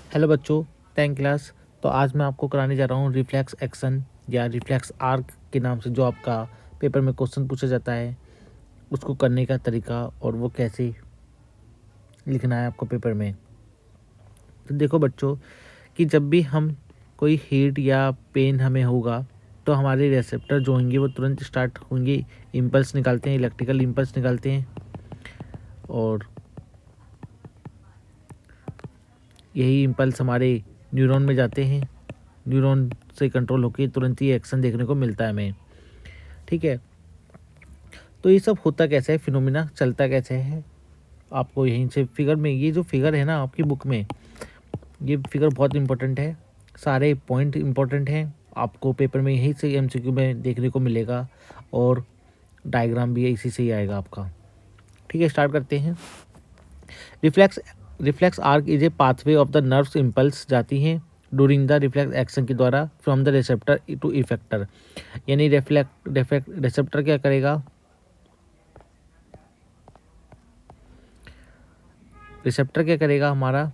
Hello बच्चों, 10 class. तो आज मैं आपको कराने जा रहा हूँ रिफ्लेक्स एक्शन या रिफ्लेक्स आर्क के नाम से जो आपका पेपर में क्वेश्चन पूछा जाता है, उसको करने का तरीका और वो कैसे लिखना है आपको पेपर में। तो देखो बच्चों कि जब भी हम कोई हीट या पेन हमें होगा तो हमारे रिसेप्टर जो होंगे वो तुरंत स्टार्ट होंगे, इम्पल्स निकालते हैं, इलेक्ट्रिकल इम्पल्स निकालते हैं और यही इम्पल्स हमारे न्यूरॉन में जाते हैं। न्यूरॉन से कंट्रोल होकर तुरंत ही एक्शन देखने को मिलता है हमें। ठीक है, तो ये सब होता कैसे है, फिनोमिना चलता कैसे है, आपको यहीं से फिगर में, ये जो फिगर है ना आपकी बुक में, ये फिगर बहुत इंपॉर्टेंट है। सारे पॉइंट इंपॉर्टेंट हैं, आपको पेपर में यहीं से एमसीक्यू में देखने को मिलेगा और डायग्राम भी इसी से ही आएगा आपका। ठीक है, स्टार्ट करते हैं। Reflex reflex arc is a pathway of the nerves impulse जाती हैं ड्यूरिंग द रिफ्लेक्स एक्शन के द्वारा from the receptor to effector. यानी रिसेप्टर क्या करेगा, रिसेप्टर क्या करेगा हमारा,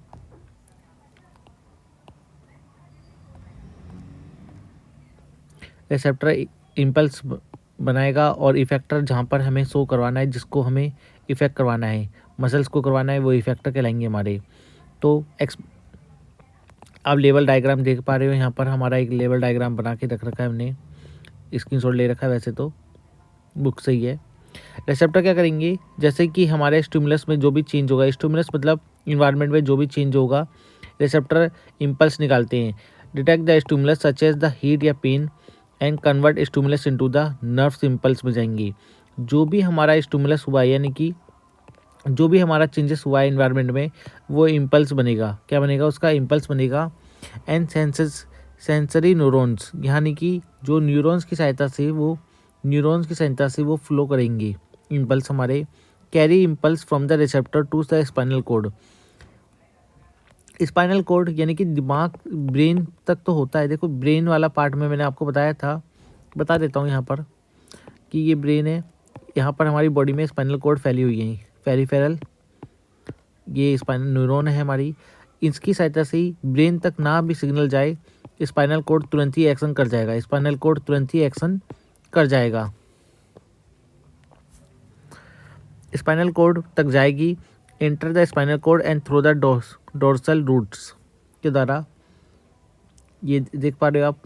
रिसेप्टर इम्पल्स बनाएगा और इफेक्टर जहाँ पर हमें शो करवाना है, जिसको हमें इफेक्ट करवाना है, मसल्स को करवाना है, वो इफेक्टर कहलाएंगे हमारे। तो आप लेवल डायग्राम देख पा रहे हो, यहाँ पर हमारा एक लेवल डायग्राम बना के रख रखा है, हमने स्क्रीनशॉट ले रखा है, वैसे तो बुक से ही है। रिसेप्टर क्या करेंगे, जैसे कि हमारे स्टिमुलस में जो भी चेंज होगा, स्टिमुलस मतलब इन्वायरमेंट में जो भी चेंज होगा, रिसेप्टर इम्पल्स निकालते हैं। Detect the stimulus such as the heat या pain and convert stimulus into the nerves impulse में जाएंगे। जो भी हमारा स्टिमुलस हुआ, यानी कि जो भी हमारा चेंजेस हुआ है इन्वायरमेंट में, वो इम्पल्स बनेगा। क्या बनेगा, उसका इम्पल्स बनेगा। एंड सेंसरी न्यूरॉन्स, यानी कि जो न्यूरॉन्स की सहायता से वो फ्लो करेंगे इम्पल्स हमारे। Carry impulse from the receptor to the spinal cord. Spinal cord यानी कि दिमाग, ब्रेन तक तो होता है। देखो ब्रेन वाला पार्ट में मैंने आपको बताया था, बता देता हूँ यहाँ पर कि ये ब्रेन है। यहाँ पर हमारी बॉडी में स्पाइनल कोड फैली हुई है, पेरिफेरल, ये स्पाइनल न्यूरॉन है हमारी। इसकी सहायता से ही ब्रेन तक ना भी सिग्नल जाए, स्पाइनल कोड तुरंत ही एक्शन कर जाएगा, स्पाइनल कोड तुरंत ही एक्शन कर जाएगा, स्पाइनल कोड तक जाएगी। Enter the spinal cord and through the dorsal roots के द्वारा, ये देख पा रहे हो आप,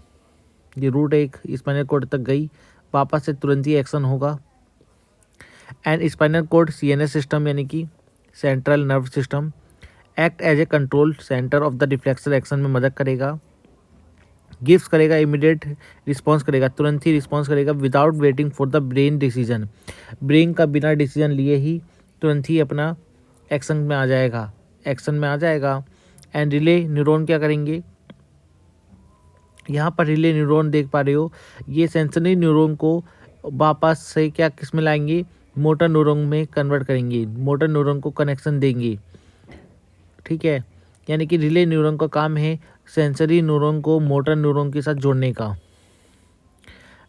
ये रूट एक स्पाइनल कोड तक गई, वापस से तुरंत ही एक्शन होगा। And spinal cord CNS system यानी कि central nerve system act as a control centre of the reflex action में मदद करेगा। गिव्स करेगा, इमीडिएट रिस्पॉन्स करेगा, तुरंत ही रिस्पॉन्स करेगा without waiting for the brain decision. Brain का बिना डिसीजन लिए ही तुरंत ही अपना एक्शन में आ जाएगा। एंड रिले न्यूरॉन क्या करेंगे, यहाँ पर रिले न्यूरॉन देख पा रहे हो, ये सेंसरी न्यूरॉन को वापस से क्या किस में लाएंगे, मोटर न्यूरॉन में कन्वर्ट करेंगे, मोटर न्यूरॉन को कनेक्शन देंगे। ठीक है, यानी कि रिले न्यूरॉन का काम है सेंसरी न्यूरॉन को मोटर न्यूरॉन के साथ जोड़ने का।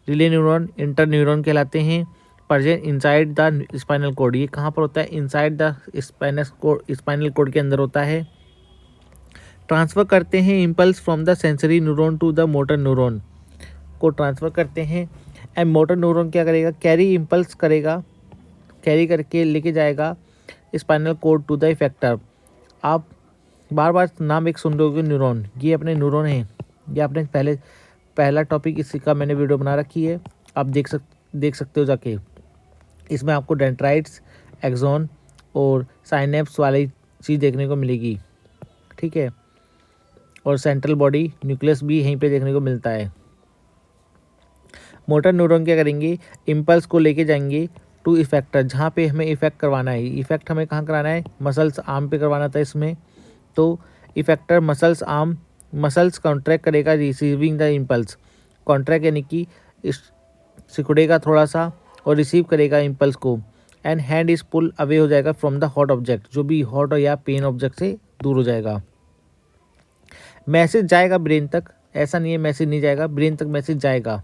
रिले न्यूरॉन इंटर न्यूरॉन कहलाते हैं, present inside the spinal code. ये कहाँ पर होता है, इनसाइड द स्पाइनल कोड के अंदर होता है। ट्रांसफ़र करते हैं impulse from the sensory neuron to the motor neuron को ट्रांसफ़र करते हैं। एंड मोटर न्यूरॉन क्या करेगा, कैरी इम्पल्स करेगा, कैरी करके लेके जाएगा spinal cord to the effector. आप बार बार नाम एक सुन रहे हो, न्यूरॉन, ये अपने न्यूरॉन हैं। ये आपने पहला टॉपिक इसी का मैंने वीडियो बना रखी है, आप देख सकते हो जाके। इसमें आपको डेंड्राइट्स, एक्सॉन और साइनेप्स वाली चीज़ देखने को मिलेगी। ठीक है, और सेंट्रल बॉडी न्यूक्लियस भी यहीं पे देखने को मिलता है। मोटर न्यूरॉन क्या करेंगे, इम्पल्स को लेके जाएंगे टू इफेक्टर, जहाँ पे हमें इफेक्ट करवाना है। इफेक्ट हमें कहाँ कराना है, मसल्स आर्म पे करवाना था इसमें। तो इफेक्टर मसल्स कॉन्ट्रैक्ट करेगा रिसीविंग द इम्पल्स। कॉन्ट्रैक्ट यानी कि सिकुड़ेगा थोड़ा सा और रिसीव करेगा इम्पल्स को। And hand is pull away हो जाएगा फ्रॉम द हॉट ऑब्जेक्ट, जो भी हॉट या पेन ऑब्जेक्ट से दूर हो जाएगा। मैसेज जाएगा ब्रेन तक, ऐसा नहीं है मैसेज नहीं जाएगा, ब्रेन तक मैसेज जाएगा।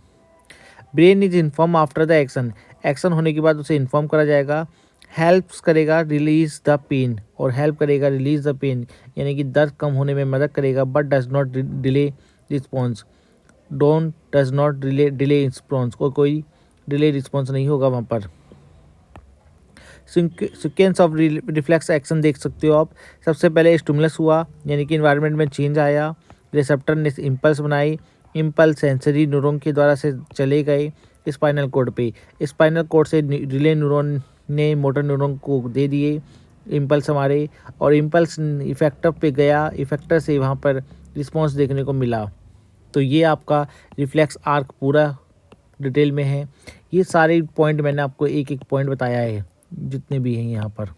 Brain is inform after the action, action होने के बाद उसे इन्फॉर्म करा जाएगा। हेल्प्स करेगा रिलीज द पेन, और हेल्प करेगा रिलीज द पेन, यानी कि दर्द कम होने में मदद करेगा। But does not delay response, does not delay response, कोई डिले रिस्पॉन्स नहीं होगा वहाँ पर। सिक्वेंस ऑफ रिफ्लेक्स एक्शन देख सकते हो आप। सबसे पहले स्टिमुलस हुआ, यानी कि इन्वायरमेंट में चेंज आया, रिसेप्टर ने इम्पल्स बनाई, इम्पल्स सेंसरी न्यूरॉन के द्वारा से चले गए स्पाइनल कॉर्ड पे, स्पाइनल कॉर्ड से रिले न्यूरॉन ने मोटर न्यूरॉन को दे दिए इम्पल्स हमारे, और इम्पल्स इफेक्टर पे गया, इफेक्टर से वहाँ पर रिस्पॉन्स देखने को मिला। तो ये आपका रिफ्लेक्स आर्क पूरा डिटेल में है। ये सारे पॉइंट मैंने आपको एक एक पॉइंट बताया है जितने भी हैं यहाँ पर।